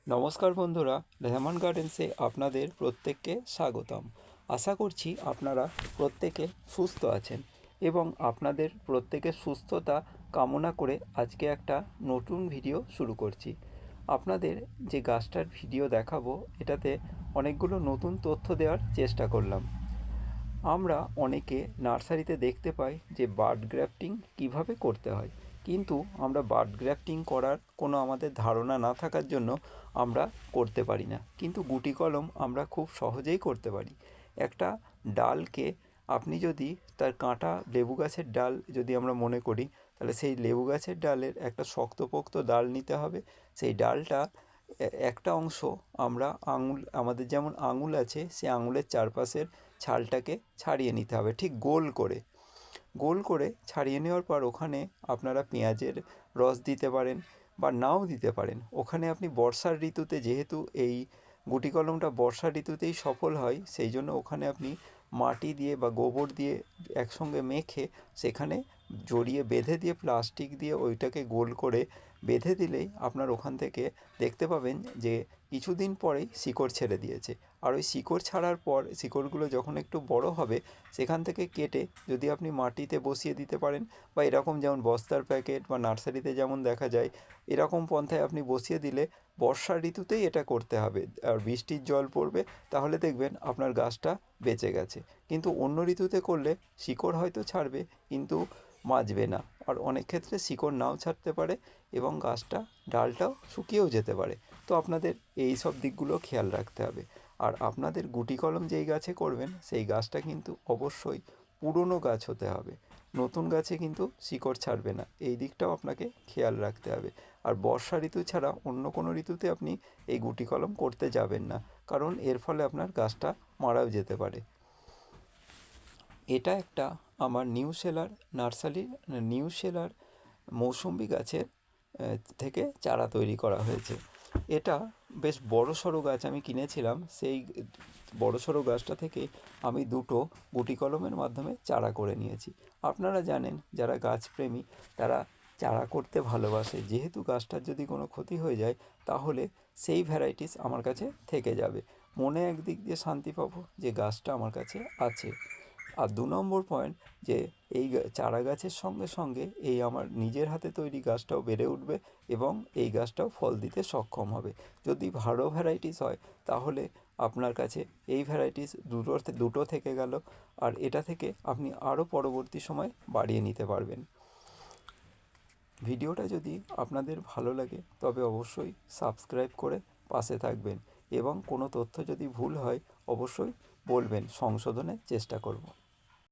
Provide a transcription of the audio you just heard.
নমস্কার বন্ধুরা, রেহমান গার্ডেন্সে আপনাদের প্রত্যেককে স্বাগতম। আশা করছি আপনারা প্রত্যেকে সুস্থ আছেন এবং আপনাদের প্রত্যেকের সুস্থতা কামনা করে আজকে একটা নতুন ভিডিও শুরু করছি। আপনাদের যে গাছটার ভিডিও দেখাবো এটাতে অনেকগুলো নতুন তথ্য দেওয়ার চেষ্টা করলাম। আমরা অনেকে নার্সারিতে দেখতে পাই যে বাড গ্রাফটিং কীভাবে করতে হয়, কিন্তু আমরা বাড গ্রাফটিং করার কোনো আমাদের ধারণা না থাকার জন্য আমরা করতে পারি না। কিন্তু গুটি কলম আমরা খুব সহজেই করতে পারি। একটা ডালকে আপনি যদি তার কাঁটা লেবু গাছের ডাল যদি আমরা মনে করি, তাহলে সেই লেবু গাছের ডালের একটা শক্তপোক্ত ডাল নিতে হবে। সেই ডালটা একটা অংশ আমরা আমাদের যেমন আঙুল আছে, সেই আঙুলের চারপাশের ছালটাকে ছাড়িয়ে নিতে হবে, ঠিক গোল করে ছাড়িয়ে নেওয়ার পর ওখানে আপনারা পেঁয়াজের রস দিতে পারেন বা নাও দিতে পারেন। ওখানে আপনি বর্ষার ঋতুতে, যেহেতু এই গুটি কলমটা বর্ষা ঋতুতেই সফল হয়, সেই জন্য ওখানে আপনি মাটি দিয়ে বা গোবর দিয়ে একসঙ্গে মেখে সেখানে জড়িয়ে বেঁধে দিয়ে প্লাস্টিক দিয়ে ওইটাকে গোল করে বেঁধে দিলেই আপনার ওখান থেকে দেখতে পাবেন যে কিছুদিন পরেই শিকড় ছেড়ে দিয়েছে। আর ওই শিকড় ছাড়ার পর শিকড়গুলো যখন একটু বড় হবে, সেখান থেকে কেটে যদি আপনি মাটিতে বসিয়ে দিতে পারেন, বা এরকম যেমন বস্তার প্যাকেট বা নার্সারিতে যেমন দেখা যায়, এরকম পন্থায় আপনি বসিয়ে দিলে বর্ষা ঋতুতেই এটা করতে হবে। আর বৃষ্টির জল পড়বে, তাহলে দেখবেন আপনার গাছটা বেঁচে গেছে। কিন্তু অন্য ঋতুতে করলে শিকড় হয়তো ছাড়বে কিন্তু বাঁচবে না, আর অনেক ক্ষেত্রে শিকড় নাও ছাড়তে পারে এবং গাছটা ডালটাও শুকিয়েও যেতে পারে। তো আপনাদের এই সব দিকগুলো খেয়াল রাখতে হবে। আর আপনাদের গুটি কলম যেই গাছে করবেন, সেই গাছটা কিন্তু অবশ্যই পুরনো গাছ হতে হবে। নতুন গাছে কিন্তু শিকড় ছাড়বে না, এই দিকটাও আপনাকে খেয়াল রাখতে হবে। আর বর্ষা ঋতু ছাড়া অন্য কোনো ঋতুতে আপনি এই গুটি কলম করতে যাবেন না, কারণ এর ফলে আপনার গাছটা মারাও যেতে পারে। এটা একটা আমার নিউ সেলার মৌসুম্বি গাছের থেকে চারা তৈরি করা হয়েছে। এটা বেশ বড়সড় গাছ আমি কিনেছিলাম, সেই বড়সড় গাছটা থেকে আমি দুটো গুটি কলমের মাধ্যমে চারা করে নিয়েছি। আপনারা জানেন, যারা গাছপ্রেমী তারা চারা করতে ভালোবাসে, যেহেতু গাছটার যদি কোনো ক্ষতি হয়ে যায় তাহলে সেই ভ্যারাইটিস আমার কাছে থেকে যাবে। মনে একদিক দিয়ে শান্তি পাবো যে গাছটা আমার কাছে আছে। আর 2 নম্বর পয়েন্ট, যে এই চারা গাছের সঙ্গে সঙ্গে এই আমার নিজের হাতে তৈরি গাছটাও বেড়ে উঠবে এবং এই গাছটাও ফল দিতে সক্ষম হবে। যদি ভালো ভ্যারাইটিস হয় তাহলে আপনার কাছে এই ভ্যারাইটিস দুটো থেকে গেল, আর এটা থেকে আপনি আরও পরবর্তী সময় বাড়িয়ে নিতে পারবেন। ভিডিওটা যদি আপনাদের ভালো লাগে তবে অবশ্যই সাবস্ক্রাইব করে পাশে থাকবেন এবং কোনো তথ্য যদি ভুল হয় অবশ্যই বলবেন, সংশোধনের চেষ্টা করব।